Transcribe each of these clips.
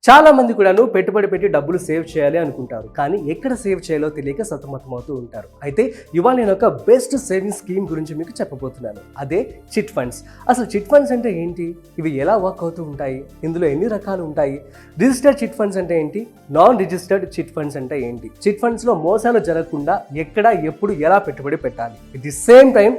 చాలా మంది కూడాను పెట్టుబడి పెట్టి డబ్బులు సేవ్ చేయాలి అనుకుంటారు, కానీ ఎక్కడ సేవ్ చేయాలో తెలియక సతమతమవుతూ ఉంటారు. అయితే ఇవాళ నేను ఒక బెస్ట్ సేవింగ్ స్కీమ్ గురించి మీకు చెప్పబోతున్నాను. అదే చిట్ ఫండ్స్. అసలు చిట్ ఫండ్స్ అంటే ఏంటి, ఇవి ఎలా వర్క్ అవుతూ ఉంటాయి, ఇందులో ఎన్ని రకాలు ఉంటాయి, రిజిస్టర్డ్ చిట్ ఫండ్స్ అంటే ఏంటి, నాన్ రిజిస్టర్డ్ చిట్ ఫండ్స్ అంటే ఏంటి, చిట్ ఫండ్స్ లో మోసాలు జరగకుండా ఎక్కడ ఎప్పుడు ఎలా పెట్టుబడి పెట్టాలి, at the same time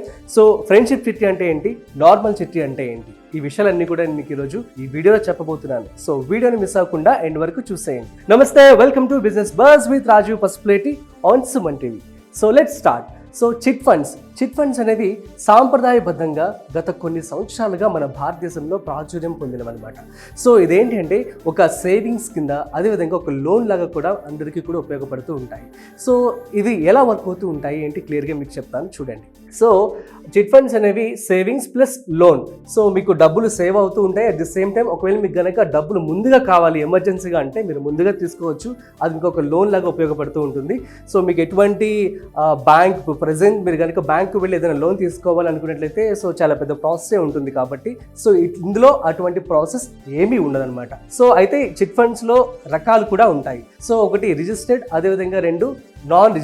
friendship చిట్టి అంటే ఏంటి, నార్మల్ చిట్టి అంటే ఏంటి, ఈ విషయాలన్నీ కూడా నేను మీకు ఈరోజు ఈ వీడియోలో చెప్పబోతున్నాను. సో వీడియోని మిస్ అవ్వకుండా ఎండ్ వరకు చూసేయండి. నమస్తే, welcome to business buzz with Rajiv Pasupuleti on Suman TV. So let's start. So chit funds అనేవి సాంప్రదాయబద్ధంగా గత కొన్ని సంవత్సరాలుగా మన భారతదేశంలో ప్రాచుర్యం పొందినవన్నమాట. సో ఇదేంటి అంటే ఒక సేవింగ్స్ కింద, అదేవిధంగా ఒక లోన్ లాగా కూడా అందరికీ కూడా ఉపయోగపడుతూ ఉంటాయి. సో ఇవి ఎలా వర్క్ అవుతూ ఉంటాయి ఏంటి క్లియర్గా మీకు చెప్తాను, చూడండి. సో చిట్ ఫండ్స్ అనేవి సేవింగ్స్ ప్లస్ లోన్. సో మీకు డబ్బులు సేవ్ అవుతూ ఉంటాయి, అట్ ది సేమ్ టైం ఒకవేళ మీకు కనుక డబ్బులు ముందుగా కావాలి ఎమర్జెన్సీగా అంటే మీరు ముందుగా తీసుకోవచ్చు, అది మీకు ఒక లోన్ లాగా ఉపయోగపడుతూ ఉంటుంది. సో మీకు ఎటువంటి బ్యాంక్ ప్రజెంట్ మీరు కనుక బ్యాంకు వెళ్ళి ఏదైనా లోన్ తీసుకోవాలనుకున్నట్లయితే సో చాలా పెద్ద ప్రాసెసే ఉంటుంది కాబట్టి సో ఇందులో అటువంటి ప్రాసెస్ ఏమీ ఉండదన్నమాట. సో అయితే చిట్ ఫండ్స్లో రకాలు కూడా ఉంటాయి. సో ఒకటి రిజిస్టర్డ్, అదేవిధంగా రెండు నాన్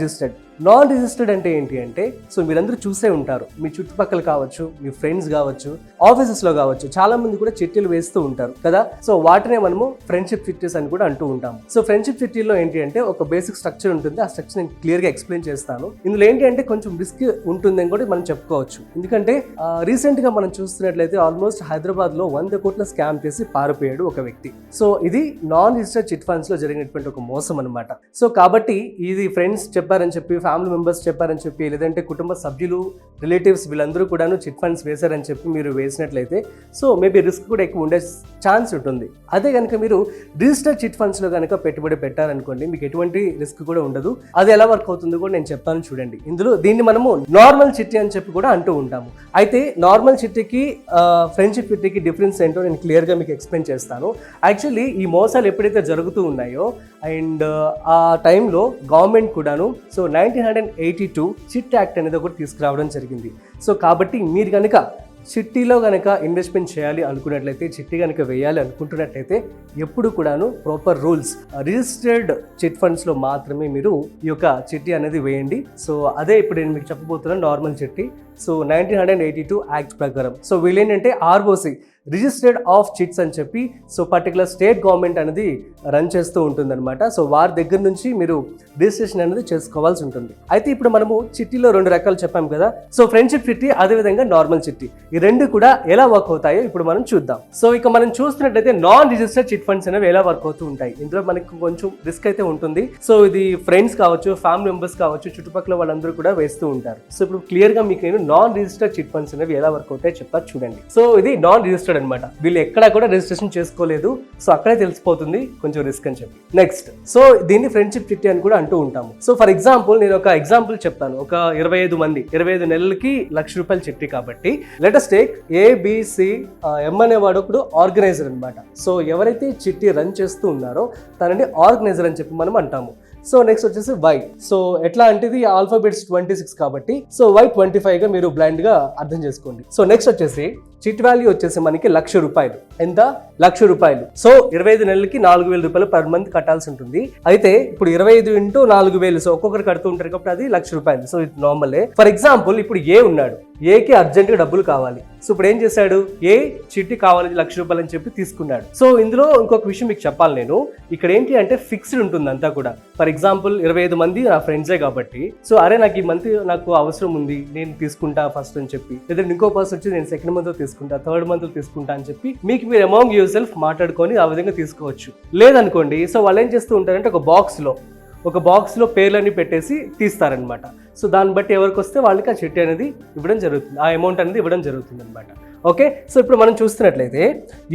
రిజిస్టర్డ్ అంటే ఏంటి అంటే సో మీరందరూ చూసే ఉంటారు, మీ చుట్టుపక్కల కావచ్చు, మీ ఫ్రెండ్స్ కావచ్చు, ఆఫీసెస్లో కావచ్చు, చాలా మంది కూడా చిట్టీలు వేస్తూ ఉంటారు కదా. సో వాటినే మనము ఫ్రెండ్షిప్ చిట్టీస్ అని కూడా అంటూ ఉంటాము. సో ఫ్రెండ్షిప్ చిట్టీలో ఏంటి అంటే ఒక బేసిక్ స్ట్రక్చర్ ఉంటుంది, ఆ స్ట్రక్చర్ నేను క్లియర్గా ఎక్స్ప్లెయిన్ చేస్తాను. ఇందులో ఏంటి అంటే కొంచెం రిస్క్ ఉంటుందని కూడా మనం చెప్పుకోవచ్చు. ఎందుకంటే రీసెంట్గా మనం చూస్తున్నట్లయితే ఆల్మోస్ట్ హైదరాబాద్లో 100 కోట్ల స్కామ్ చేసి పారిపోయాడు ఒక వ్యక్తి. సో ఇది నాన్ రిజిస్టర్డ్ చిట్ ఫండ్స్లో జరిగినటువంటి ఒక మోసం అనమాట. సో కాబట్టి ఇది ఫ్రెండ్స్ చెప్పారని చెప్పి, ఫ్యామిలీ మెంబర్స్ చెప్పారని చెప్పి, లేదంటే కుటుంబ సభ్యులు, రిలేటివ్స్ వీళ్ళందరూ కూడాను చిట్ ఫండ్స్ వేశారని చెప్పి మీరు వేసినట్లయితే సో మేబీ రిస్క్ కూడా ఎక్కువ ఉండే ఛాన్స్ ఉంటుంది. అదే కనుక మీరు రిజిస్టర్డ్ చిట్ ఫండ్స్లో కనుక పెట్టుబడి పెట్టారనుకోండి, మీకు ఎటువంటి రిస్క్ కూడా ఉండదు. అది ఎలా వర్క్ అవుతుందో కూడా నేను చెప్తాను, చూడండి. ఇందులో దీన్ని మనము నార్మల్ చిట్టి అని చెప్పి కూడా అంటూ ఉంటాము. అయితే నార్మల్ చిట్టికి ఫ్రెండ్షిప్ చిట్టికి డిఫరెన్స్ ఏంటో నేను క్లియర్గా మీకు ఎక్స్ప్లెయిన్ చేస్తాను. యాక్చువల్లీ ఈ మోసాలు ఎప్పుడైతే జరుగుతూ ఉన్నాయో అండ్ ఆ టైంలో గవర్నమెంట్ కూడాను సో 1982 చిట్ యాక్ట్ అనేది ఒకటి తీసుకురావడం జరిగింది. సో కాబట్టి మీరు కనుక చిట్టీలో కనుక ఇన్వెస్ట్మెంట్ చేయాలి అనుకున్నట్లయితే, చిట్టి కనుక వేయాలి అనుకుంటున్నట్లయితే ఎప్పుడు కూడాను ప్రాపర్ రూల్స్, రిజిస్టర్డ్ చిట్ ఫండ్స్లో మాత్రమే మీరు ఈ యొక్క చిట్టి అనేది వేయండి. సో అదే ఇప్పుడు నేను మీకు చెప్పబోతున్నాను నార్మల్ చిట్టి. సో 1982 యాక్ట్ ప్రకారం సో వీళ్ళేంటంటే ఆర్ఓసి, రిజిస్టర్డ్ ఆఫ్ చిట్స్ అని చెప్పి సో పర్టికులర్ స్టేట్ గవర్నమెంట్ అనేది రన్ చేస్తూ ఉంటుందన్నమాట. సో వారి దగ్గర నుంచి మీరు రిజిస్ట్రేషన్ అనేది చేసుకోవాల్సి ఉంటుంది. అయితే ఇప్పుడు మనము చిట్టీలో రెండు రకాలు చెప్పాం కదా. సో ఫ్రెండ్షిప్ చిట్టి, అదేవిధంగా నార్మల్ చిట్టి, ఈ రెండు కూడా ఎలా వర్క్ అవుతాయో ఇప్పుడు మనం చూద్దాం. సో ఇక మనం చూస్తున్నట్లయితే నాన్ రిజిస్టర్డ్ చిట్ ఫండ్స్ అనేవి ఎలా వర్క్ అవుతూ ఉంటాయి. ఇందులో మనకు కొంచెం రిస్క్ అయితే ఉంటుంది. సో ఇది ఫ్రెండ్స్ కావచ్చు, ఫ్యామిలీ మెంబర్స్ కావచ్చు, చుట్టుపక్కల వాళ్ళందరూ కూడా వేస్తూ ఉంటారు. సో ఇప్పుడు క్లియర్గా మీకు నేను నాన్ రిజిస్టర్డ్ చిట్ ఫండ్స్ అనేవి ఎలా వర్క్ అవుతాయో చెప్తా, చూడండి. సో ఇది నాన్ రిజిస్టర్డ్ అనమాట, వీళ్ళు ఎక్కడా కూడా రిజిస్ట్రేషన్ చేసుకోలేదు. సో అక్కడే తెలిసిపోతుంది కొంచెం రిస్క్ అని చెప్పి. నెక్స్ట్ సో దీన్ని ఫ్రెండ్షిప్ చిట్టి అని కూడా అంటూ ఉంటాము. సో ఫర్ ఎగ్జాంపుల్ నేను ఒక ఎగ్జాంపుల్ చెప్తాను. ఒక 25 నెలలకి ₹1,00,000 చిట్టి కాబట్టి లెటెస్ట్ టేక్ ABCM అనేవాడు ఒకడు ఆర్గనైజర్ అనమాట. సో ఎవరైతే చిట్టి రన్ చేస్తూ ఉన్నారో తనని ఆర్గనైజర్ అని చెప్పి మనం అంటాము. సో నెక్స్ట్ వచ్చేసి వై. సో ఎట్లా అంటే ఇది ఆల్ఫాబెట్స్ 26 కాబట్టి సో Y25 గా మీరు బ్లైండ్ గా అర్థం చేసుకోండి. సో నెక్స్ట్ వచ్చేసి చిట్ వాల్యూ వచ్చేసి మనకి ₹1,00,000. ఎంత? ₹1,00,000. సో 25 నెలలకి ₹4,000 పర్ మంత్ కట్టాల్సి ఉంటుంది. అయితే ఇప్పుడు 25 × 4,000 సో ఒక్కొక్కరు కడుతూ ఉంటారు కాబట్టి అది ₹1,00,000. సో ఇది నార్మలే. ఫర్ ఎగ్జాంపుల్ ఇప్పుడు ఏ ఉన్నాడు, ఏకి అర్జెంట్గా డబ్బులు కావాలి. సో ఇప్పుడు ఏం చేశాడు, ఏ చిట్టి కావాలి ₹1,00,000 అని చెప్పి తీసుకున్నాడు. సో ఇందులో ఇంకొక విషయం మీకు చెప్పాలి నేను, ఇక్కడ ఏంటి అంటే ఫిక్స్డ్ ఉంటుంది అంతా కూడా. ఫర్ ఎగ్జాంపుల్ 25 మంది నా ఫ్రెండ్సే కాబట్టి సో అరే నాకు ఈ మంత్ నాకు అవసరం ఉంది, నేను తీసుకుంటా ఫస్ట్ అని చెప్పి, లేదంటే ఇంకో పర్సన్ వచ్చి నేను సెకండ్ మంత్ తీసుకుంటా, థర్డ్ మంత్ తీసుకుంటా అని చెప్పి మీకు మీరు అమాంగ్ యువర్ సెల్ఫ్ మాట్లాడుకొని ఆ విధంగా తీసుకోవచ్చు. లేదనుకోండి సో వాళ్ళు ఏం చేస్తూ ఉంటారంటే ఒక బాక్స్లో పేర్లన్నీ పెట్టేసి తీస్తారనమాట. సో దాన్ని బట్టి ఎవరికి వస్తే వాళ్ళకి ఆ చిట్టి అనేది ఇవ్వడం జరుగుతుంది, ఆ అమౌంట్ అనేది ఇవ్వడం జరుగుతుంది అనమాట. ఓకే. సో ఇప్పుడు మనం చూస్తున్నట్లయితే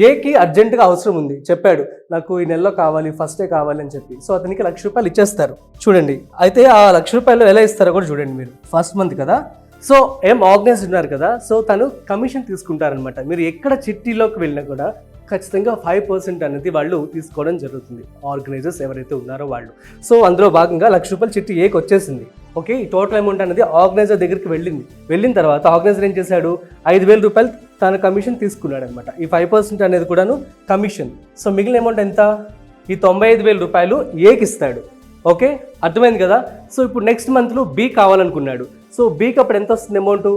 ఏకి అర్జెంటుగా అవసరం ఉంది, చెప్పాడు నాకు ఈ నెలలో కావాలి, ఫస్టే కావాలి అని చెప్పి. సో అతనికి ₹1,00,000 ఇచ్చేస్తారు. చూడండి, అయితే ఆ ₹1,00,000 ఎలా ఇస్తారో కూడా చూడండి మీరు. ఫస్ట్ మంత్ కదా, సో ఆర్గనైజర్ ఉన్నారు కదా, సో తను కమిషన్ తీసుకుంటారనమాట. మీరు ఎక్కడ చిట్టీలోకి వెళ్ళినా కూడా ఖచ్చితంగా 5% అనేది వాళ్ళు తీసుకోవడం జరుగుతుంది, ఆర్గనైజర్స్ ఎవరైతే ఉన్నారో వాళ్ళు. సో అందులో భాగంగా ₹1,00,000 చిట్టి ఏకి వచ్చేసింది. ఓకే, ఈ టోటల్ అమౌంట్ అనేది ఆర్గనైజర్ దగ్గరికి వెళ్ళిన తర్వాత ఆర్గనైజర్ ఏం చేశాడు, ₹5,000 తన కమిషన్ తీసుకున్నాడు అనమాట. ఈ 5% అనేది కూడాను కమిషన్. సో మిగిలిన అమౌంట్ ఎంత, ఈ 95,000 రూపాయలు ఏకి ఇస్తాడు. ఓకే, అర్థమైంది కదా. సో ఇప్పుడు నెక్స్ట్ మంత్లో బి కావాలనుకున్నాడు. సో బీకి అప్పుడు ఎంత వస్తుంది అమౌంట్?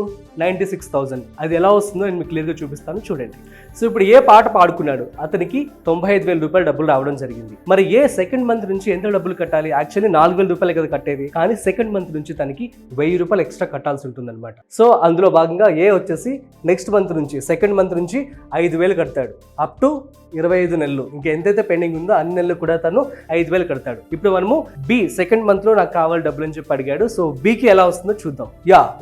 96,000. అది ఎలా వస్తుందో నేను మీకు క్లియర్గా చూపిస్తాను, చూడండి. సో ఇప్పుడు ఏ పాట పాడుకున్నాడు, అతనికి 95,000 రూపాయలు డబ్బులు రావడం జరిగింది. మరి ఏ సెకండ్ మంత్ నుంచి ఎంత డబ్బులు కట్టాలి? యాక్చువల్లీ 4,000 రూపాయలు కదా కట్టేది, కానీ సెకండ్ మంత్ నుంచి తనకి 1,000 రూపాయలు ఎక్స్ట్రా కట్టాల్సి ఉంటుంది అనమాట. సో అందులో భాగంగా ఏ వచ్చేసి నెక్స్ట్ మంత్ నుంచి, సెకండ్ మంత్ నుంచి 5,000 కడతాడు. అప్ టు 25 నెలలు, ఇంకా ఎంతైతే పెండింగ్ ఉందో అన్ని నెలలు కూడా తను 5,000 కడతాడు. ఇప్పుడు మనము బి సెకండ్ మంత్ లో నాకు కావాలి డబ్బులు అని చెప్పి అడిగాడు. సో బికి ఎలా వస్తుందో చూద్దాం.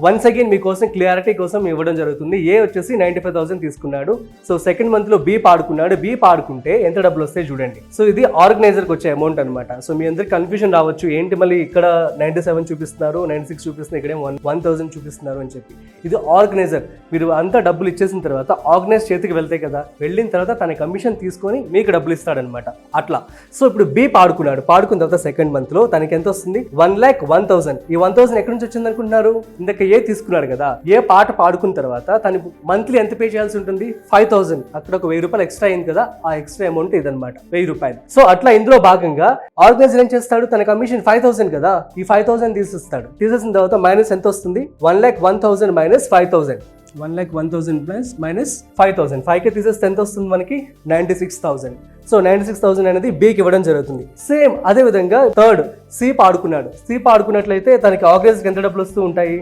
వన్స్ అగైన్ మీకోసం క్లియారిటీ కోసం ఇవ్వడం జరుగుతుంది. ఏ వచ్చేసి 95,000 తీసుకున్నాడు. సో సెకండ్ మంత్ లో బి పాడుకున్నాడు. బి పాడుకుంటే ఎంత డబ్బులు వస్తాయి చూడండి. సో ఇది ఆర్గనైజర్ కి వచ్చే అమౌంట్ అనమాట. సో మీ అందరికి కన్ఫ్యూజన్ రావచ్చు, ఏంటి మళ్ళీ ఇక్కడ 97 చూపిస్తున్నారు, 96 చూపిస్తున్నారు, ఇక్కడ 1,000 చూపిస్తున్నారు అని చెప్పి. ఇది ఆర్గనైజర్. మీరు అంతా డబ్బులు ఇచ్చేసిన తర్వాత ఆర్గనైజ్ చేతికి వెళ్తాయి కదా, వెళ్ళిన తర్వాత తన కమిషన్ తీసుకొని మీకు డబ్బులు ఇస్తాడనమాట అట్లా. సో ఇప్పుడు బి పాడుకున్నాడు. పాడుకున్న తర్వాత సెకండ్ మంత్ లో తనకి ఎంత వస్తుంది? 1,01,000. ఈ 1,000 ఎక్కడి నుంచి వచ్చింది అనుకుంటున్నారు? ఇందాక ఏ తీసుకున్నాడు కదా, ఏ పాట పాడుకున్న తర్వాత తను మంత్లీ ఎంత పే చేయాల్సి ఉంటుంది? 5,000. అక్కడ ఒక 1,000 రూపాయలు ఎక్స్ట్రా అయింది కదా, ఆ ఎక్స్ట్రా అమౌంట్ ఇదనమాట, 1,000 రూపాయలు. సో అట్లా ఇందులో భాగంగా ఆర్గనైజర్ ఏం చేస్తాడు? తన కమిషన్ 5,000 కదా, ఈ 5,000 తీసేస్తాడు. తీసేసిన తర్వాత మైనస్ ఎంత వస్తుంది? 1,01,000 మైనస్ 5,000. 1,01,000 plus minus 5,000. 5కే తీసేస్తే ఎంత వస్తుంది మనకి? 96,000. సో 96,000 అనేది బికి ఇవ్వడం జరుగుతుంది. సేమ్ అదే విధంగా థర్డ్ సి పాడుకున్నాడు. సి పాడుకున్నట్లయితే తనకి ఆర్గనైజర్కి ఎంత డబ్బులు వస్తూ ఉంటాయి?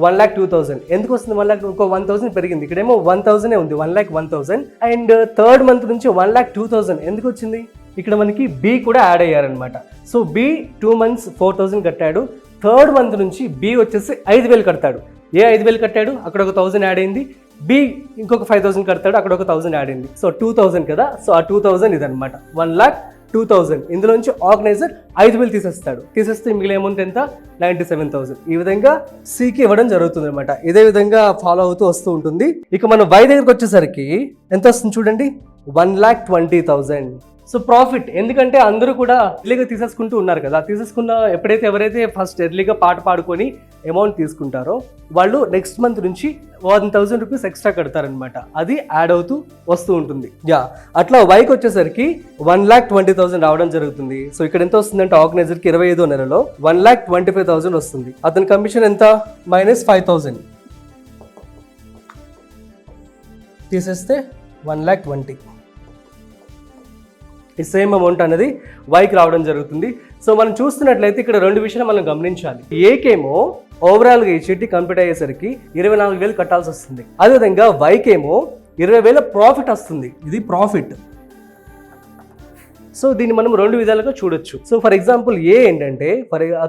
1,02,000. ఎందుకు వస్తుంది 1,00,000? ఇంకో 1,000 పెరిగింది. ఇక్కడేమో 1,000 ఉంది, 1,01,000. అండ్ థర్డ్ మంత్ నుంచి 1,02,000 ఎందుకు వచ్చింది? ఇక్కడ మనకి బి కూడా యాడ్ అయ్యారనమాట. సో బి 2 months 4,000 కట్టాడు. థర్డ్ మంత్ నుంచి బి వచ్చేసి 5,000 కడతాడు. ఏ 5,000 కట్టాడు, అక్కడ ఒక 1,000 యాడ్ అయింది. బి ఇంకొక 5,000 కడతాడు, అక్కడ ఒక 1,000 యాడ్ అయింది. సో 2,000 కదా. సో ఆ 2,000 ఇదనమాట, 1,02,000. ఇందులో నుంచి ఆర్గనైజర్ 5,000 తీసేస్తాడు. తీసేస్తే మిగిలిన అమౌంట్ ఎంత? 97,000. ఈ విధంగా సికి ఇవ్వడం జరుగుతుంది అనమాట. ఇదే విధంగా ఫాలో అవుతూ వస్తూ ఉంటుంది. ఇక మనం వై దగ్గరకు వచ్చేసరికి ఎంత వస్తుంది చూడండి, 1,20,000. సో ప్రాఫిట్, ఎందుకంటే అందరూ కూడా ఎర్లీగా తీసేసుకుంటూ ఉన్నారు కదా. తీసేసుకున్న ఎవరైతే ఫస్ట్ ఎర్లీగా పాట పాడుకొని అమౌంట్ తీసుకుంటారో వాళ్ళు నెక్స్ట్ మంత్ నుంచి 1,000 రూపీస్ ఎక్స్ట్రా కడతారనమాట. అది యాడ్ అవుతూ వస్తూ ఉంటుంది. అట్లా వైకి వచ్చేసరికి 1,20,000 రావడం జరుగుతుంది. సో ఇక్కడ ఎంత వస్తుందంటే ఆర్గనైజర్కి 25వ నెలలో 1,25,000 వస్తుంది. అతని కమిషన్ ఎంత? మైనస్ 5,000. తీసేస్తే 1,20,000. ఈ సేమ్ అమౌంట్ అనేది వైకి రావడం జరుగుతుంది. సో మనం చూస్తున్నట్లయితే ఇక్కడ 2 విషయాలు మనం గమనించాలి. ఏకేమో ఓవరాల్గా ఈ చిట్టి కంప్లీట్ అయ్యేసరికి 24,000 కట్టాల్సి వస్తుంది. అదేవిధంగా వైకేమో 20,000 ప్రాఫిట్ వస్తుంది. ఇది ప్రాఫిట్. సో దీన్ని మనం 2 విధాలుగా చూడొచ్చు. సో ఫర్ ఎగ్జాంపుల్ ఏ ఏంటంటే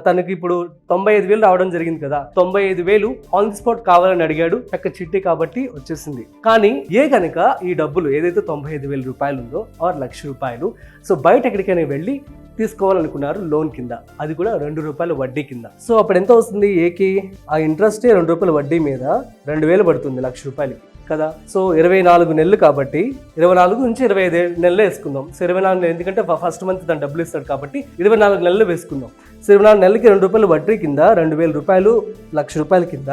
తనకి ఇప్పుడు 95,000 రావడం జరిగింది కదా, 95,000 ఆన్ ది స్పాట్ కావాలని అడిగాడు, చక్క చిట్టి కాబట్టి వచ్చేసింది. కానీ ఏ కనుక ఈ డబ్బులు ఏదైతే 95,000 రూపాయలు ఉందో ఆర్ 1,00,000 రూపాయలు సో బయట ఎక్కడికైనా వెళ్ళి తీసుకోవాలనుకున్నారు లోన్ కింద, అది కూడా 2 రూపాయల వడ్డీ కింద. సో అప్పుడు ఎంత వస్తుంది ఏకి? ఆ ఇంట్రెస్టే 2 రూపాయల వడ్డీ మీద 2,000 పడుతుంది 1,00,000 రూపాయలకి కదా. సో 24 నెలలు కాబట్టి 24 నుంచి 25 నెలలు వేసుకుందాం. సో 24 నెలలు, ఎందుకంటే ఫస్ట్ మంత్ తను డబ్బులు ఇస్తాడు కాబట్టి 24 నెలలు వేసుకుందాం. సో 24 నెలలకి 2 రూపాయలు వడ్డీ కింద 2,000 రూపాయలు 1,00,000 రూపాయల కింద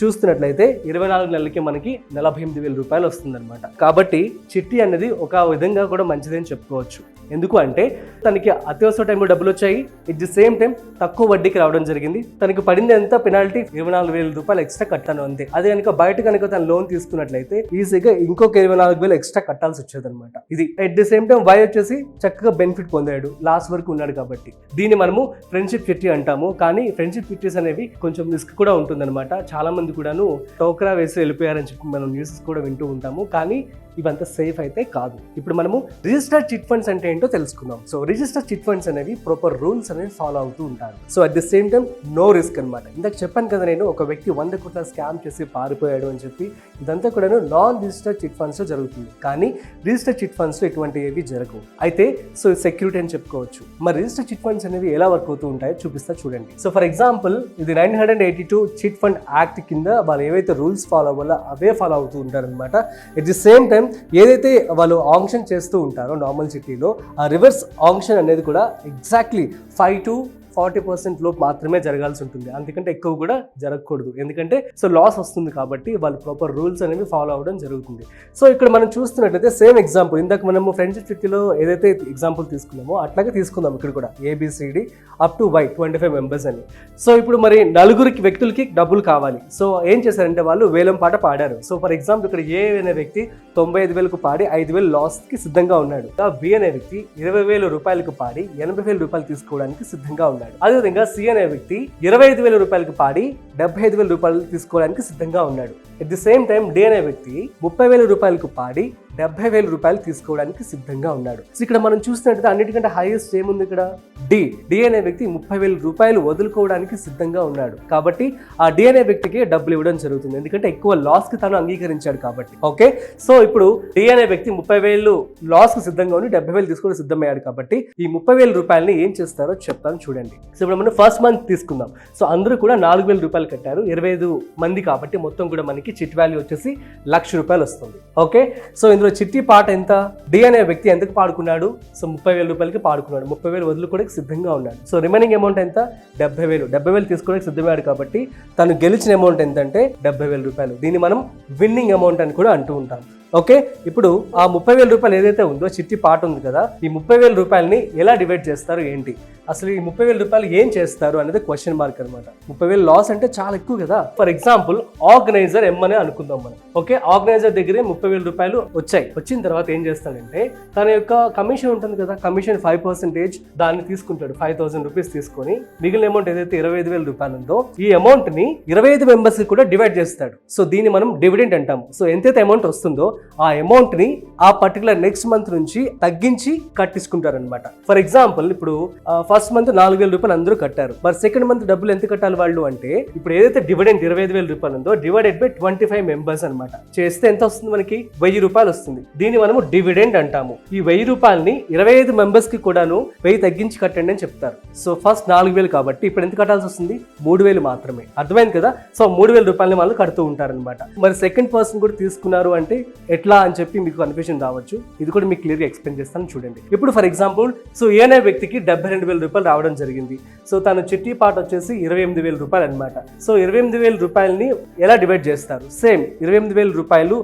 చూస్తున్నట్లయితే 24 నెలలకి మనకి 48,000 రూపాయలు వస్తుందన్నమాట. కాబట్టి చిట్టి అనేది ఒక విధంగా కూడా మంచిదని చెప్పుకోవచ్చు. ఎందుకు అంటే తనకి అత్యవసర టైంలో డబ్బులు వచ్చాయి, ఎట్ ది సేమ్ టైం తక్కువ వడ్డీకి రావడం జరిగింది. తనకి పడింది ఎంత? పెనాల్టీ 24,000 రూపాయలు ఎక్స్ట్రా కట్టాను అంతే. అదే కనుక బయట కనుక తను లోన్ తీసుకున్నట్లయితే ఈజీగా ఇంకొక 24,000 ఎక్స్ట్రా కట్టాల్సి వచ్చేది అనమాట. ఇది at the same time why వచ్చేసి చక్కగా బెనిఫిట్ పొందాడు, లాస్ట్ వరకు ఉన్నాడు కాబట్టి. దీన్ని మనము ఫ్రెండ్షిప్ చిట్టి అంటాము. కానీ ఫ్రెండ్షిప్ చిట్టీస్ అనేవి కొంచెం రిస్క్ కూడా ఉంటుందన్నమాట. చాలా మంది కూడాను టోకరా వేసి వెళ్ళిపోయారని చెప్పి మనం న్యూసెస్ కూడా వింటూ ఉంటాము. కానీ ఇవంతా సేఫ్ అయితే కాదు. ఇప్పుడు మనము రిజిస్టర్డ్ చిట్ ఫండ్స్ అంటే ఏంటో తెలుసుకుందాం. సో రిజిస్టర్డ్ చిట్ ఫండ్స్ అనేవి ప్రాపర్ రూల్స్ అనేవి ఫాలో అవుతూ ఉంటారు. So at the same time no risk అనమాట. ఇందాక చెప్పాను కదా నేను, ఒక వ్యక్తి 100 కోట్ల స్కామ్ చేసి పారిపోయాడు అని చెప్పి. ఇదంతా కూడా నాన్ రిజిస్టర్డ్ చిట్ ఫండ్స్ లో జరుగుతుంది. కానీ రిజిస్టర్డ్ చిట్ ఫండ్స్ లో ఎటువంటి ఏవి జరగవు. అయితే సో సెక్యూరిటీ అని చెప్పుకోవచ్చు. మరి రిజిస్టర్డ్ చిట్ ఫండ్స్ అనేవి ఎలా వర్క్ అవుతూ ఉంటాయో చూపిస్తా చూడండి. సో ఫర్ ఎగ్జాంపుల్ ఇది 982 చిట్ ఫండ్ యాక్ట్ కింద వాళ్ళు ఏవైతే రూల్స్ ఫాలో అవ్వాలో అవే ఫాలో అవుతూ ఉంటారనమాట. ఎట్ ది సేమ్ టైం ఏదైతే వాళ్ళు ఆంక్షన్ చేస్తూ ఉంటారో నార్మల్ సిటీలో, ఆ రివర్స్ ఆంక్షన్ అనేది కూడా ఎగ్జాక్ట్లీ 5 to 40% లోపు మాత్రమే జరగాల్సి ఉంటుంది, అందుకంటే ఎక్కువ కూడా జరగకూడదు. ఎందుకంటే సో లాస్ వస్తుంది కాబట్టి వాళ్ళు ప్రాపర్ రూల్స్ అనేవి ఫాలో అవ్వడం జరుగుతుంది. సో ఇక్కడ మనం చూస్తున్నట్లయితే సేమ్ ఎగ్జాంపుల్ ఇందాక మనము ఫ్రెండ్షిప్ చిట్టీలో ఏదైతే ఎగ్జాంపుల్ తీసుకున్నామో అట్లాగే తీసుకుందాం ఇక్కడ కూడా ABCD up to Y 25 members అని. సో ఇప్పుడు మరి నలుగురికి వ్యక్తులకి డబ్బులు కావాలి. సో ఏం చేశారంటే వాళ్ళు వేలం పాట పాడారు. సో ఫర్ ఎగ్జాంపుల్ ఇక్కడ A అనే వ్యక్తి 95,000కు పాడి 5,000 లాస్కి సిద్ధంగా ఉన్నాడు. B అనే వ్యక్తి 20,000 రూపాయలకు పాడి 80,000 రూపాయలు తీసుకోవడానికి సిద్ధంగా ఉన్నాడు. అదేవిధంగా C అనే వ్యక్తి 25,000 రూపాయలకు పాడి 75,000 రూపాయలు తీసుకోవడానికి సిద్ధంగా ఉన్నాడు. At the same time D అనే వ్యక్తి 30,000 రూపాయలకు పాడి 70,000 రూపాయలు తీసుకోవడానికి సిద్ధంగా ఉన్నాడు. సో ఇక్కడ మనం చూసినట్లయితే అన్నిటికంటే హైయెస్ట్ ఏముంది ఇక్కడ డి అనే వ్యక్తి 30,000 రూపాయలు వదులుకోవడానికి సిద్ధంగా ఉన్నాడు. కాబట్టి ఆ డి అనే వ్యక్తికి డబ్బులు ఇవ్వడం జరుగుతుంది, ఎందుకంటే ఎక్కువ లాస్ కి తను అంగీకరించాడు కాబట్టి. ఓకే, సో ఇప్పుడు డి అనే వ్యక్తి 30,000 లాస్ కు సిద్ధంగా ఉండి 70,000 తీసుకోవడం సిద్ధమయ్యాడు కాబట్టి ఈ 30,000 రూపాయలని ఏం చేస్తారో చెప్తాను చూడండి. సో ఇప్పుడు మనం ఫస్ట్ మంత్ తీసుకుందాం. సో అందరూ కూడా 4,000 రూపాయలు కట్టారు, 25 మంది కాబట్టి మొత్తం కూడా మనకి చిట్ వాల్యూ వచ్చేసి 1,00,000 రూపాయలు వస్తుంది. ఓకే, సో ఇందులో చిట్టి పాట ఎంత, డి అనే వ్యక్తి ఎంతకు పాడుకున్నాడు, సో 30,000 రూపాయలకి పాడుకున్నాడు, 30,000 వదులుకోవడానికి సిద్ధంగా ఉన్నాడు. సో రిమైనింగ్ అమౌంట్ ఎంత, 70,000 తీసుకోవడానికి సిద్ధమయ్యాడు కాబట్టి తను గెలిచిన అమౌంట్ ఎంత అంటే 70,000 రూపాయలు. దీన్ని మనం విన్నింగ్ అమౌంట్ అని కూడా అంటూ ఉంటాం. ఓకే, ఇప్పుడు ఆ 30,000 రూపాయలు ఏదైతే ఉందో చిట్టి పాట ఉంది కదా, ఈ 30,000 రూపాయలని ఎలా డివైడ్ చేస్తారు ఏంటి, అసలు ఈ 30,000 రూపాయలు ఏం చేస్తారు అనేది క్వశ్చన్ మార్క్ అనమాట. 30,000 లాస్ అంటే చాలా ఎక్కువ కదా. ఫర్ ఎగ్జాంపుల్ ఆర్గనైజర్ ఎం అని అనుకుందాం మనం. ఓకే, ఆర్గనైజర్ దగ్గరే 30,000 రూపాయలు వచ్చాయి. వచ్చిన తర్వాత ఏం చేస్తాడంటే తన యొక్క కమిషన్ ఉంటుంది కదా, కమిషన్ 5% దాన్ని తీసుకుంటాడు. 5,000 రూపీస్ తీసుకొని మిగిలిన అమౌంట్ ఏదైతే 25,000 రూపాయలు ఉందో ఈ అమౌంట్ ని 25 మెంబర్స్ కూడా డివైడ్ చేస్తాడు. సో దీన్ని మనం డివిడెండ్ అంటాము. సో ఎంతైతే అమౌంట్ వస్తుందో ఆ అమౌంట్ ని ఆ పర్టికులర్ నెక్స్ట్ మంత్ నుంచి తగ్గించి కట్టించుకుంటారు అనమాట. ఫర్ ఎగ్జాంపుల్ ఇప్పుడు ఫస్ట్ మంత్ 4,000 రూపాయలు అందరూ కట్టారు, మరి సెకండ్ మంత్ డబ్బులు ఎంత కట్టాలి వాళ్ళు అంటే ఇప్పుడు ఏదైతే డివిడెండ్ 25,000 రూపాయలు ఉందో డివైడెడ్ బై 25 మెంబర్స్ అనమాట. చేస్తే ఎంత వస్తుంది మనకి 1,000 రూపాయలు వస్తుంది. దీన్ని మనము డివిడెండ్ అంటాము. ఈ 1,000 రూపాయలని 25 మెంబర్స్ కి కూడాను 1,000 తగ్గించి కట్టండి అని చెప్తారు. సో ఫస్ట్ 4,000 కాబట్టి ఇప్పుడు ఎంత కట్టాల్సి వస్తుంది, 3,000 మాత్రమే. అర్థమైంది కదా. సో 3,000 రూపాయలని వాళ్ళు కడుతూ ఉంటారనమాట. మరి సెకండ్ పర్సన్ కూడా తీసుకున్నారు అంటే ఎట్లా అని చెప్పి మీకు కన్ఫ్యూజన్ రావచ్చు. ఇది కూడా మీకు క్లియర్గా ఎక్స్ప్లెయిన్ చేస్తాను చూడండి. ఇప్పుడు ఫర్ ఎగ్జాంపుల్ సో ఏ అనే వ్యక్తికి 72,000 రూపాయలు రావడం జరిగింది. సో తన చిట్టి పాట వచ్చేసి 28,000 రూపాయలు అనమాట. సో 28,000 రూపాయలని ఎలా డివైడ్ చేస్తారు, సేమ్ 28,000 రూపాయలు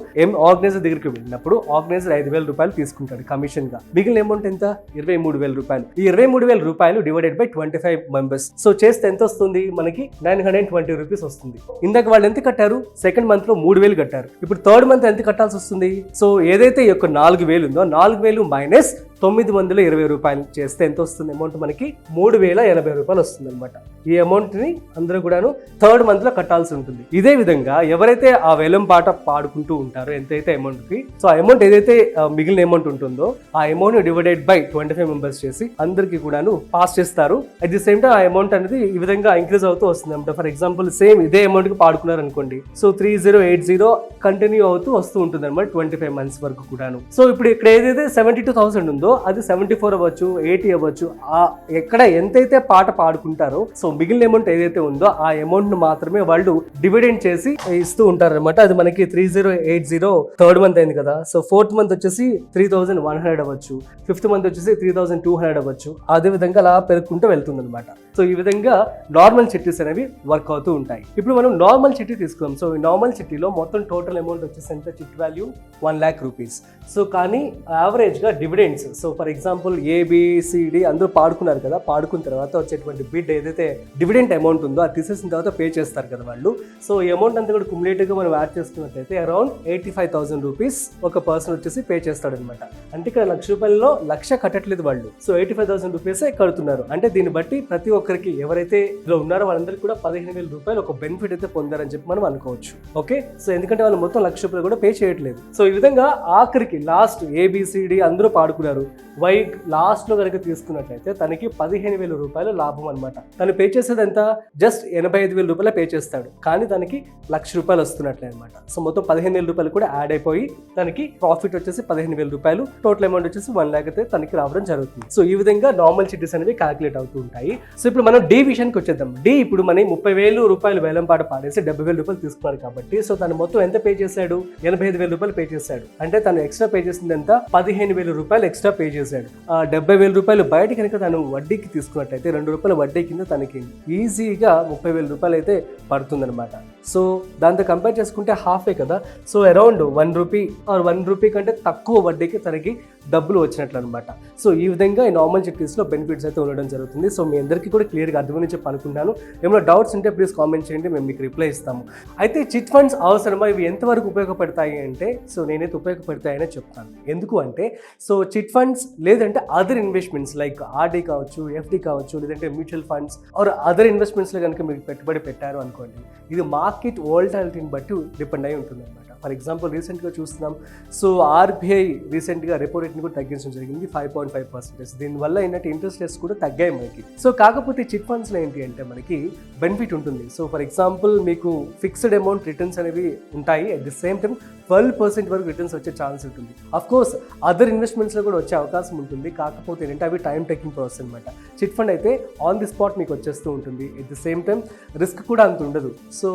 ఆర్గనైజర్ దగ్గరికి వెళ్ళినప్పుడు ఆర్గనైజర్ 5,000 రూపాయలు తీసుకుంటాడు కమిషన్ గా. మిగిలిన అమౌంట్ ఎంత, 23,000 రూపాయలు. ఈ 23,000 రూపాయలు డివైడెడ్ బై 25 మెంబర్స్. సో చేస్తే ఎంత వస్తుంది మనకి, 920 రూపీస్ వస్తుంది. ఇందాక వాళ్ళు ఎంత కట్టారు, సెకండ్ మంత్ లో 3,000 కట్టారు. ఇప్పుడు థర్డ్ మంత్ ఎంత కట్టాల్సి వస్తుంది, సో ఏదైతే ఈ యొక్క 4,000 ఉందో 4,000 మైనస్ 920 రూపాయలు చేస్తే ఎంత వస్తుంది అమౌంట్ మనకి, 3,080 రూపాయలు వస్తుంది అనమాట. ఈ అమౌంట్ ని అందరూ కూడాను థర్డ్ మంత్ లో కట్టాల్సి ఉంటుంది. ఇదే విధంగా ఎవరైతే ఆ వేలం పాట పాడుకుంటూ ఉంటారో ఎంతైతే అమౌంట్ కి, సో ఆ అమౌంట్ ఏదైతే మిగిలిన అమౌంట్ ఉంటుందో ఆ అమౌంట్ డివైడెడ్ బై 25 మెంబర్స్ చేసి అందరికి కూడాను పాస్ చేస్తారు. అట్ ది సేమ్ టైం ఆ అమౌంట్ అనేది ఈ విధంగా ఇంక్రీజ్ అవుతూ వస్తుంది అనమాట. ఫర్ ఎగ్జాంపుల్ సేమ్ ఇదే అమౌంట్ కి పాడుకున్నారు అనుకోండి, సో 3080 కంటిన్యూ అవుతూ వస్తూ ఉంటుంది అనమాట 25 మంత్స్ వరకు కూడాను. సో ఇప్పుడు ఇక్కడ ఏదైతే 72,000 ఉందో అది 74 అవ్వచ్చు, 80 అవ్వచ్చు. ఆ ఎక్కడ ఎంతైతే పాట పాడుకుంటారో సో మిగిలిన అమౌంట్ ఏదైతే ఉందో ఆ అమౌంట్ ను మాత్రమే వాళ్ళు డివిడెండ్ చేసి ఇస్తూ ఉంటారు అనమాట. అది మనకి 3080 థర్డ్ మంత్ అయింది కదా. సో ఫోర్త్ మంత్ వచ్చేసి 3,100 అవ్వచ్చు, ఫిఫ్త్ మంత్ వచ్చేసి 3,200 అవ్వచ్చు. అదే విధంగా అలా పెరుగుకుంటూ వెళ్తుంది అనమాట. సో ఈ విధంగా నార్మల్ చిట్టీస్ అనేవి వర్క్ అవుతూ ఉంటాయి. ఇప్పుడు మనం నార్మల్ చిట్టి తీసుకున్నాం. సో ఈ నార్మల్ చిట్టీలో మొత్తం టోటల్ అమౌంట్ వచ్చేసి ఎంత, చిట్ వాల్యూ 1,00,000 రూపీస్. సో కానీ యావరేజ్ గా dividends, so for example ABCD అందరూ పాడుకున్నారు కదా, పాడుకున్న తర్వాత వచ్చేటువంటి బిడ్ ఏదైతే డివిడెంట్ అమౌంట్ ఉందో అది తీసేసిన తర్వాత పే చేస్తారు కదా వాళ్ళు. సో ఈ అమౌంట్ అంతా కూడా కుములేటివ్ గా మనం యాడ్ చేసుకున్నట్లయితే అరౌండ్ 85,000 రూపీస్ ఒక పర్సన్ వచ్చేసి పే చేస్తాడు అనమాట. అంటే ఇక్కడ 1,00,000 రూపాయల్లో 1,00,000 కట్టట్లేదు వాళ్ళు, సో 85,000 రూపీస్ కడుతున్నారు. అంటే దీన్ని బట్టి ప్రతి ఒక్కరికి ఎవరైతే ఇలా ఉన్నారో వాళ్ళందరికీ కూడా 15,000 రూపాయలు ఒక బెనిఫిట్ అయితే పొందారని చెప్పి మనం అనుకోవచ్చు. ఓకే, సో ఎందుకంటే వాళ్ళు మొత్తం 1,00,000 రూపాయలు కూడా పే చేయట్లేదు. సో ఈ విధంగా ఆఖరికి లాస్ట్ ABCD అందరూ పాడుకున్నారు, వై లాస్ట్ లో కనుక తీసుకున్నట్లయితే తనకి 15,000 రూపాయలు లాభం అనమాట. తను పే చేసేది ఎంత, జస్ట్ 85,000 రూపాయలు పే చేస్తాడు, కానీ తనకి 1,00,000 రూపాయలు వస్తున్నట్లే అనమాట. సో మొత్తం 15,000 రూపాయలు కూడా యాడ్ అయిపోయి తనకి ప్రాఫిట్ వచ్చేసి 15,000 రూపాయలు, టోటల్ అమౌంట్ వచ్చేసి 1,00,000 అయితే తనకి రావడం జరుగుతుంది. సో ఈ విధంగా నార్మల్ చిట్టీస్ అనేవి క్యాలిక్యులేట్ అవుతూ ఉంటాయి. సో ఇప్పుడు మనం డి విషయానికి వచ్చేద్దాం. డి ఇప్పుడు మనం 30,000 రూపాయలు వేలం పాట పాడేసి 70,000 రూపాయలు తీసుకున్నారు కాబట్టి సో తను మొత్తం ఎంత పే చేశాడు, 85,000 రూపాయలు పే చేశాడు. అంటే తను ఎక్స్ట్రా పే చేసింది ఎంత, 15,000 రూపాయలు ఎక్స్ట్రా పే చేశాడు. ఆ 70,000 రూపాయలు బయట కనుక తను వడ్డీకి తీసుకున్నట్టయితే 2 రూపాయల వడ్డీ కింద తనకి ఈజీగా 30,000 రూపాయలు అయితే పడుతుందన్నమాట. సో దాంతో కంపేర్ చేసుకుంటే హాఫే కదా. So around 1 rupee are 1 rupee కంటే తక్కువ వడ్డీకి తనకి డబ్బులు వచ్చినట్లు అనమాట. సో ఈ విధంగా ఈ నార్మల్ చిట్టీస్లో బెనిఫిట్స్ అయితే ఉండడం జరుగుతుంది. సో మీ అందరికీ కూడా క్లియర్గా అర్థమని చెప్పి అనుకుంటాను. ఏమైనా డౌట్స్ ఉంటే ప్లీజ్ కామెంట్ చేయండి, మేము మీకు రిప్లై ఇస్తాము. అయితే చిట్ ఫండ్స్ అవసరమా, ఇవి ఎంతవరకు ఉపయోగపడతాయి అంటే, సో నేనైతే ఉపయోగపడతాయనే చెప్తాను. ఎందుకు అంటే, సో చిట్ ఫండ్స్ లేదంటే అదర్ ఇన్వెస్ట్మెంట్స్ లైక్ ఆర్డీ కావచ్చు, ఎఫ్డీ కావచ్చు, లేదంటే మ్యూచువల్ ఫండ్స్ ఆర్ అదర్ ఇన్వెస్ట్మెంట్స్లో కనుక మీరు పెట్టుబడి పెట్టారు అనుకోండి, ఇది మార్కెట్ వోల్టాలిటీని బట్టి డిపెండ్ అయి ఉంటుంది అనమాట. ఫర్ ఎగ్జాంపుల్ రీసెంట్గా చూస్తున్నాం, సో ఆర్బీఐ రీసెంట్గా రెపో రేట్ని కూడా తగ్గించడం జరిగింది 5.5%. దీనివల్ల ఏంటంటే ఇంట్రెస్ట్ రేట్స్ కూడా తగ్గాయి మనకి. సో కాకపోతే చిట్ ఫండ్స్లో ఏంటి అంటే మనకి బెనిఫిట్ ఉంటుంది. సో ఫర్ ఎగ్జాంపుల్ మీకు ఫిక్స్డ్ అమౌంట్ రిటర్న్స్ అనేవి ఉంటాయి, అట్ ది సేమ్ టైం 12% వరకు రిటర్న్స్ వచ్చే ఛాన్స్ ఉంటుంది. అఫ్ కోర్స్ అదర్ ఇన్వెస్ట్మెంట్స్లో కూడా వచ్చే అవకాశం ఉంటుంది, కాకపోతే ఏంటంటే అవి టైం టేకింగ్ ప్రాసెస్ అనమాట. చిట్ ఫండ్ అయితే ఆన్ ది స్పాట్ మీకు వచ్చేస్తూ ఉంటుంది, at the same time risk కూడా అంత ఉండదు. సో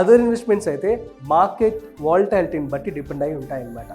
అదర్ ఇన్వెస్ట్మెంట్స్ అయితే మార్కెట్ వాల్టాలిటీని బట్టి డిపెండ్ అయి ఉంటాయన్నమాట.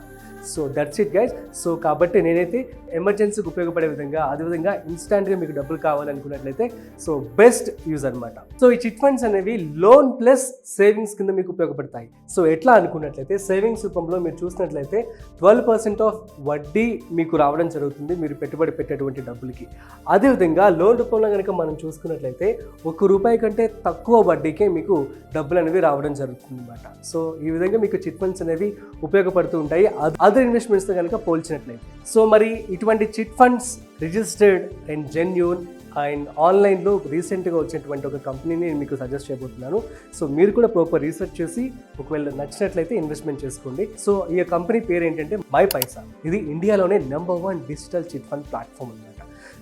So that's it guys. So కాబట్టి నేనైతే ఎమర్జెన్సీకి ఉపయోగపడే విధంగా, అదేవిధంగా ఇన్స్టాంట్గా మీకు డబ్బులు కావాలనుకున్నట్లయితే సో బెస్ట్ యూజ్ అనమాట. సో ఈ చిట్ ఫండ్స్ అనేవి లోన్ ప్లస్ సేవింగ్స్ కింద మీకు ఉపయోగపడతాయి. సో ఎట్లా అనుకున్నట్లయితే సేవింగ్స్ రూపంలో మీరు చూసినట్లయితే 12% ఆఫ్ వడ్డీ మీకు రావడం జరుగుతుంది మీరు పెట్టుబడి పెట్టేటువంటి డబ్బులకి. అదేవిధంగా లోన్ రూపంలో కనుక మనం చూసుకున్నట్లయితే ₹1 కంటే తక్కువ వడ్డీకే మీకు డబ్బులు అనేవి రావడం జరుగుతుంది అనమాట. సో ఈ విధంగా మీకు చిట్ ఫండ్స్ అనేవి ఉపయోగపడుతూ ఉంటాయి అదర్ ఇన్వెస్ట్మెంట్స్తో కనుక పోల్చినట్లయితే. సో మరి ఇటువంటి chit funds registered and genuine and ఆన్లైన్లో రీసెంట్గా వచ్చినటువంటి ఒక కంపెనీని నేను మీకు సజెస్ట్ చేయబోతున్నాను. సో మీరు కూడా ప్రాపర్ రీసెర్చ్ చేసి ఒకవేళ నచ్చినట్లయితే ఇన్వెస్ట్మెంట్ చేసుకోండి. సో ఈ కంపెనీ పేరు ఏంటంటే మైపైసా. ఇది ఇండియాలోనే #1 డిజిటల్ చిట్ ఫండ్ ప్లాట్ఫామ్ అనమాట.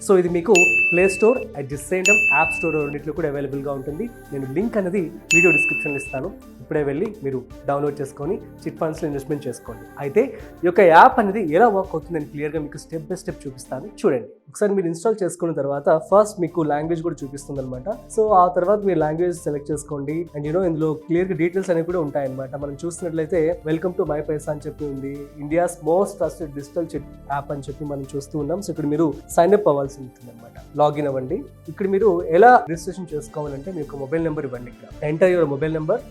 సో ఇది మీకు play store at the same time app store రెండింటిలో కూడా అవైలబుల్గా ఉంటుంది. నేను లింక్ అనేది వీడియో డిస్క్రిప్షన్లో ఇస్తాను, ఇప్పుడే వెళ్ళి మీరు డౌన్లోడ్ చేసుకొని చిట్ ఫండ్స్లో ఇన్వెస్ట్మెంట్ చేసుకోండి. అయితే ఈ యొక్క యాప్ అనేది ఎలా వర్క్ అవుతుందని క్లియర్గా మీకు స్టెప్ బై స్టెప్ చూపిస్తాను, చూడండి. ఒకసారి మీరు ఇన్స్టాల్ చేసుకున్న తర్వాత ఫస్ట్ మీకు లాంగ్వేజ్ కూడా చూపిస్తుంది అనమాట. సో ఆ తర్వాత మీరు లాంగ్వేజ్ సెలెక్ట్ చేసుకోండి అండ్ ఇందులో క్లియర్గా డీటెయిల్స్ అనేవి కూడా ఉంటాయన్నమాట. మనం చూసినట్లయితే వెల్కమ్ టు మైపైసా అని చెప్పి ఉంది, India's most trusted digital chit app అని చెప్పి మనం చూస్తూ ఉన్నాం. సో ఇక్కడ మీరు సైన్ అప్ అవ్వాల్సి ఉంటుంది అనమాట. లాగిన్ అవ్వండి. ఇక్కడ మీరు ఎలా రిజిస్ట్రేషన్ చేసుకోవాలంటే మీకు మొబైల్ నెంబర్ ఇవ్వండి. ఇక్కడ enter your mobile number,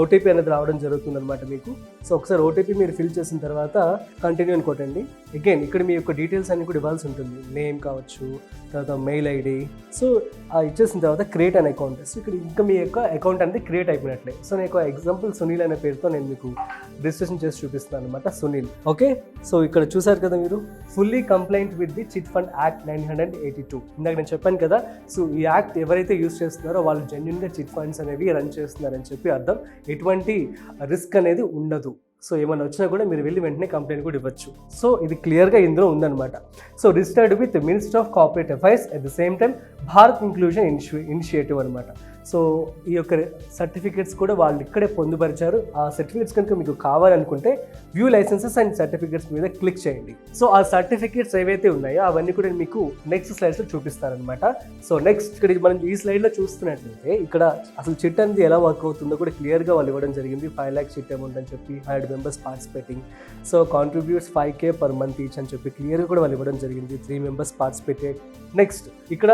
OTP అనేది రావడం జరుగుతుంది అనమాట మీకు. సో ఒకసారి ఓటీపీ మీరు ఫిల్ చేసిన తర్వాత కంటిన్యూ అని కొట్టండి. అగైన్ ఇక్కడ మీ యొక్క డీటెయిల్స్ అన్ని కూడా ఇవ్వాల్సి ఉంటుంది, నేమ్ కావచ్చు, తర్వాత మెయిల్ ఐడి. సో ఇచ్చేసిన తర్వాత క్రియేట్ అనే అకౌంట్. సో ఇక్కడ ఇంకా మీ యొక్క అకౌంట్ అనేది క్రియేట్ అయిపోయినట్లే. సో నేను ఒక ఎగ్జాంపుల్ సునీల్ అనే పేరుతో నేను మీకు రిజిస్ట్రేషన్ చేసి చూపిస్తున్నాను అనమాట, సునీల్. ఓకే, సో ఇక్కడ చూసారు కదా మీరు, fully complaint with the chit fund act 982. ఇందాక నేను చెప్పాను కదా. సో ఈ యాక్ట్ ఎవరైతే యూజ్ చేస్తున్నారో వాళ్ళు జెన్యూన్గా చిట్ ఫండ్స్ అనేవి రన్ చేస్తున్నారని చెప్పి అర్థం. ఎటువంటి రిస్క్ అనేది ఉండదు. సో ఏమైనా వచ్చినా కూడా మీరు వెళ్ళి వెంటనే కంప్లైంట్ కూడా ఇవ్వచ్చు. సో ఇది క్లియర్గా ఇందులో ఉందన్నమాట. So registered with minister of corporate affairs at the same time Bharat inclusion initiative అనమాట. సో ఈ యొక్క సర్టిఫికేట్స్ కూడా వాళ్ళు ఇక్కడే పొందుపరిచారు. ఆ సర్టిఫికేట్స్ కనుక మీకు కావాలనుకుంటే వ్యూ లైసెన్సెస్ అండ్ సర్టిఫికేట్స్ మీద క్లిక్ చేయండి. సో ఆ సర్టిఫికేట్స్ ఏవైతే ఉన్నాయో అవన్నీ కూడా మీకు నెక్స్ట్ స్లైడ్స్లో చూపిస్తారనమాట. సో నెక్స్ట్ ఇక్కడ మనం ఈ స్లైడ్లో చూస్తున్నట్లయితే ఇక్కడ అసలు చిట్ అనేది ఎలా వర్క్ అవుతుందో కూడా క్లియర్గా వాళ్ళు ఇవ్వడం జరిగింది. 5 lakhs చిట్ అమౌంట్ అని చెప్పి 100 members participating. So contributes 5K per month each అని చెప్పి క్లియర్గా కూడా వాళ్ళు ఇవ్వడం జరిగింది. 3 members పార్టిసిపేటెడ్. నెక్స్ట్ ఇక్కడ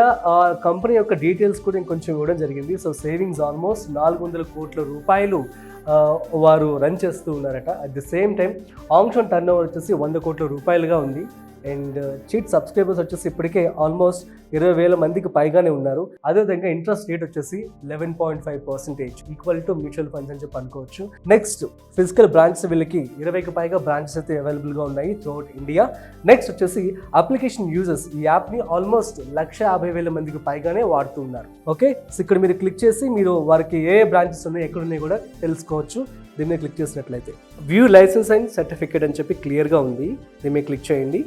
కంపెనీ యొక్క డీటెయిల్స్ కూడా ఇంకొంచెం ఇవ్వడం జరిగింది. సో సేవింగ్స్ ఆల్మోస్ట్ 400 కోట్ల రూపాయలు వారు రన్ చేస్తూ ఉన్నారట. At the same time auction turnover వచ్చేసి 100 కోట్ల రూపాయలుగా ఉంది. అండ్ చిట్ సబ్స్క్రైబర్స్ వచ్చేసి ఇప్పటికే ఆల్మోస్ట్ 20,000 మందికి పైగానే ఉన్నారు. అదేవిధంగా ఇంట్రెస్ట్ రేట్ వచ్చేసి 11.5% ఈక్వల్ టు మ్యూచువల్ ఫండ్స్ అని చెప్పి అనుకోవచ్చు. నెక్స్ట్ ఫిజికల్ బ్రాంచెస్ వీళ్ళకి 20కి పైగా బ్రాంచెస్ అయితే అవైలబుల్గా ఉన్నాయి త్రూఅవుట్ ఇండియా. నెక్స్ట్ వచ్చేసి అప్లికేషన్ యూజర్స్ ఈ యాప్ని ఆల్మోస్ట్ 150,000 మందికి పైగానే వాడుతూ ఉన్నారు. ఓకే, సో ఇక్కడ మీరు క్లిక్ చేసి మీరు వారికి ఏ బ్రాంచెస్ ఉన్నాయి, ఎక్కడ ఉన్నాయి కూడా తెలుసుకోవచ్చు. దీని మీద క్లిక్ చేసినట్లయితే వ్యూ లైసెన్స్ అండ్ సర్టిఫికేట్ అని చెప్పి క్లియర్గా ఉంది. దీని మీద క్లిక్ చేయండి.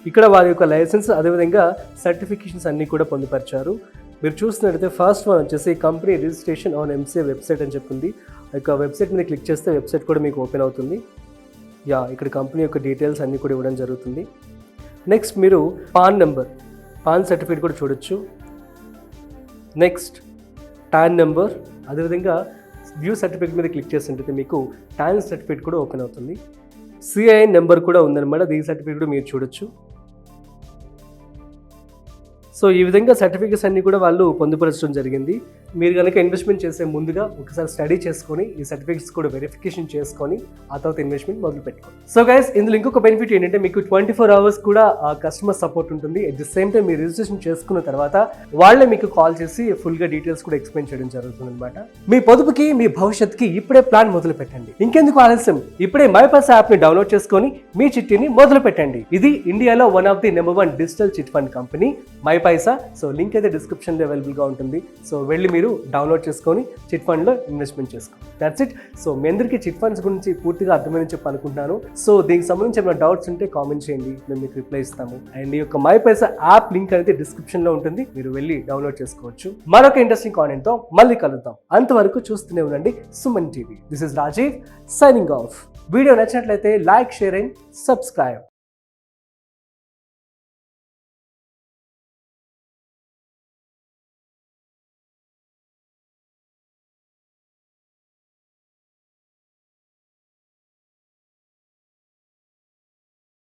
ఇక్కడ వారి యొక్క లైసెన్స్ అదేవిధంగా సర్టిఫికేషన్స్ అన్నీ కూడా పొందుపరిచారు. మీరు చూస్తున్నట్లయితే ఫస్ట్ వన్ వచ్చేసి company registration on MCA website అని చెప్పింది. ఆ యొక్క వెబ్సైట్ మీద క్లిక్ చేస్తే వెబ్సైట్ కూడా మీకు ఓపెన్ అవుతుంది. ఇక్కడ కంపెనీ యొక్క డీటెయిల్స్ అన్నీ కూడా ఇవ్వడం జరుగుతుంది. నెక్స్ట్ మీరు పాన్ సర్టిఫికేట్ కూడా చూడొచ్చు. నెక్స్ట్ టాన్ నెంబర్, అదేవిధంగా వ్యూ సర్టిఫికేట్ మీద క్లిక్ చేసినట్లయితే మీకు టాన్ సర్టిఫికేట్ కూడా ఓపెన్ అవుతుంది. సిఐఎన్ నెంబర్ కూడా ఉందన్నమాట. ఈ సర్టిఫికేట్ కూడా మీరు చూడొచ్చు. సో ఈ విధంగా సర్టిఫికేట్స్ అన్ని కూడా వాళ్ళు పొందుపరచడం జరిగింది. మీరు కనుక ఇన్వెస్ట్మెంట్ చేసే ముందుగా ఒకసారి స్టడీ చేసుకొని ఈ సర్టిఫికేట్స్ కూడా వెరిఫికేషన్ చేసుకొని ఆ తర్వాత ఇన్వెస్ట్మెంట్ మొదలు పెట్టుకోండి. సో గైస్, ఇందులో ఇంకొక బెనిఫిట్ ఏంటంటే మీకు 24 hours కూడా కస్టమర్ సపోర్ట్ ఉంటుంది. అట్ ది సేమ్ టైం మీరు రిజిస్ట్రేషన్ చేసుకున్న తర్వాత వాళ్ళే మీకు కాల్ చేసి ఫుల్గా డీటెయిల్స్ కూడా ఎక్స్ప్లెయిన్ చేయడం జరుగుతుంది అనమాట. మీ పొదుపుకి, మీ భవిష్యత్తుకి ఇప్పుడే ప్లాన్ మొదలు పెట్టండి. ఇంకెందుకు ఆలస్యం, ఇప్పుడే మైపైసా యాప్ ని డౌన్లోడ్ చేసుకొని మీ చిట్టిని మొదలు పెట్టండి. ఇది ఇండియాలో one of the #1 digital chit fund company MyPaisa. So link అయితే డిస్క్రిప్షన్ లో అవైలబుల్ గా ఉంటుంది. సో వెళ్ళి మీరు డౌన్లోడ్ చేసుకొని చిట్ ఫండ్ లో ఇన్వెస్ట్మెంట్ చేసుకోండి. That's it. సో మీ అందరికీ చిట్ ఫండ్స్ గురించి పూర్తిగా అర్థమైంది చెప్పనుకుంటున్నాను. సో దీనికి సంబంధించి ఏమైనా డౌట్స్ ఉంటే కామెంట్ చేయండి, మేము మీకు రిప్లై ఇస్తాము. అండ్ ఈ యొక్క మైపైసా యాప్ లింక్ అనేది డిస్క్రిప్షన్ లో ఉంటుంది, మీరు వెళ్ళి డౌన్లోడ్ చేసుకోవచ్చు. మరొక ఇంట్రెస్టింగ్ కాంటెంట్ తో మళ్ళీ కలుద్దాం. అంతవరకు చూస్తూనే ఉండండి Suman TV. This is Rajiv signing off. Video నచ్చినట్లయితే లైక్, షేర్ అండ్ సబ్స్క్రైబ్.